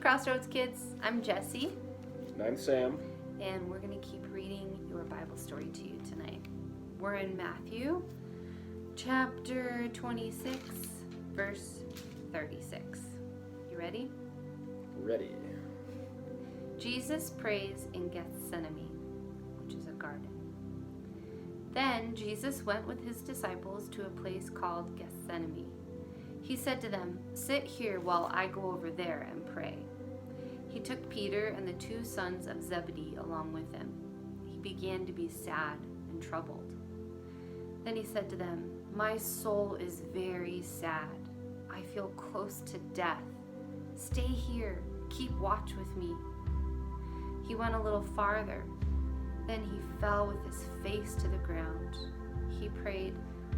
Crossroads kids, I'm Jessie. And I'm Sam. And we're going to keep reading your Bible story to you tonight. We're in Matthew chapter 26, verse 36. You ready? Ready. Jesus prays in Gethsemane, which is a garden. Then Jesus went with his disciples to a place called Gethsemane. He said to them, "Sit here while I go over there and pray." He took Peter and the two sons of Zebedee along with him. He began to be sad and troubled. Then he said to them, "My soul is very sad. I feel close to death. Stay here. Keep watch with me." He went a little farther. Then he fell with his face to the ground. He prayed,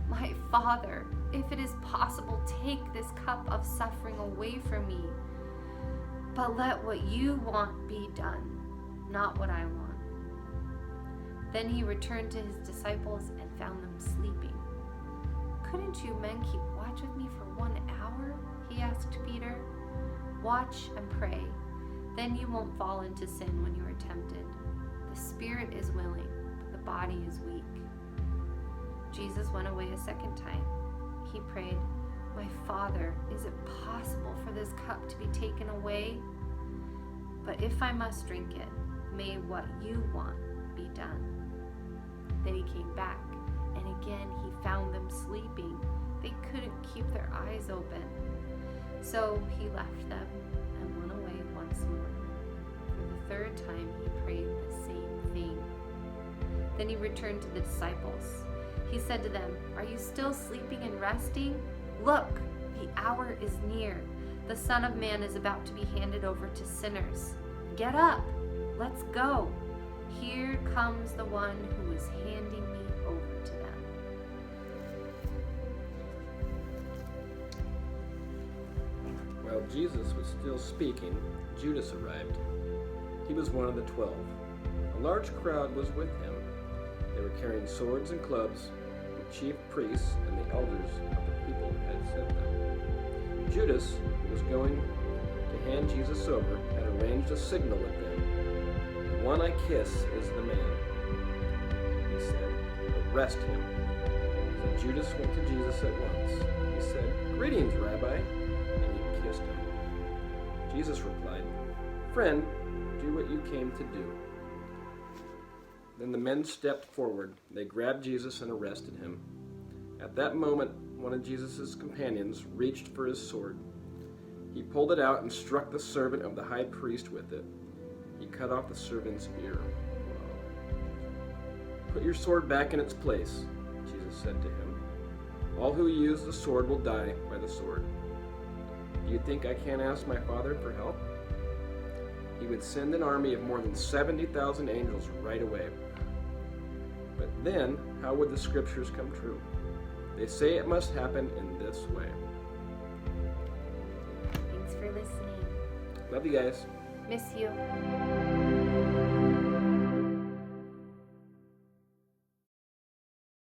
"My Father, if it is possible, take this cup of suffering away from me. But let what you want be done, not what I want." Then he returned to his disciples and found them sleeping. "Couldn't you men keep watch with me for 1 hour?" he asked Peter. "Watch and pray. Then you won't fall into sin when you are tempted. The spirit is willing, but the body is weak." Jesus went away a second time. He prayed, "My Father, is it possible for this cup to be taken away? But if I must drink it, may what you want be done." Then he came back, and again he found them sleeping. They couldn't keep their eyes open. So he left them and went away once more. For the third time he prayed the same thing. Then he returned to the disciples. He said to them, "Are you still sleeping and resting? Look, the hour is near. The Son of Man is about to be handed over to sinners. Get up, let's go. Here comes the one who is handing me over to them." While Jesus was still speaking, Judas arrived. He was one of the 12. A large crowd was with him. They were carrying swords and clubs. The chief priests and the elders of the people had sent them. Judas, who was going to hand Jesus over, had arranged a signal with them. "The one I kiss is the man," he said. "Arrest him." So Judas went to Jesus at once. He said, "Greetings, Rabbi," and he kissed him. Jesus replied, "Friend, do what you came to do." Then the men stepped forward. They grabbed Jesus and arrested him. At that moment, one of Jesus' companions reached for his sword. He pulled it out and struck the servant of the high priest with it. He cut off the servant's ear. "Put your sword back in its place," Jesus said to him. "All who use the sword will die by the sword. Do you think I can't ask my Father for help? He would send an army of more than 70,000 angels right away. But then, how would the scriptures come true? They say it must happen in this way." Thanks for listening. Love you guys. Miss you.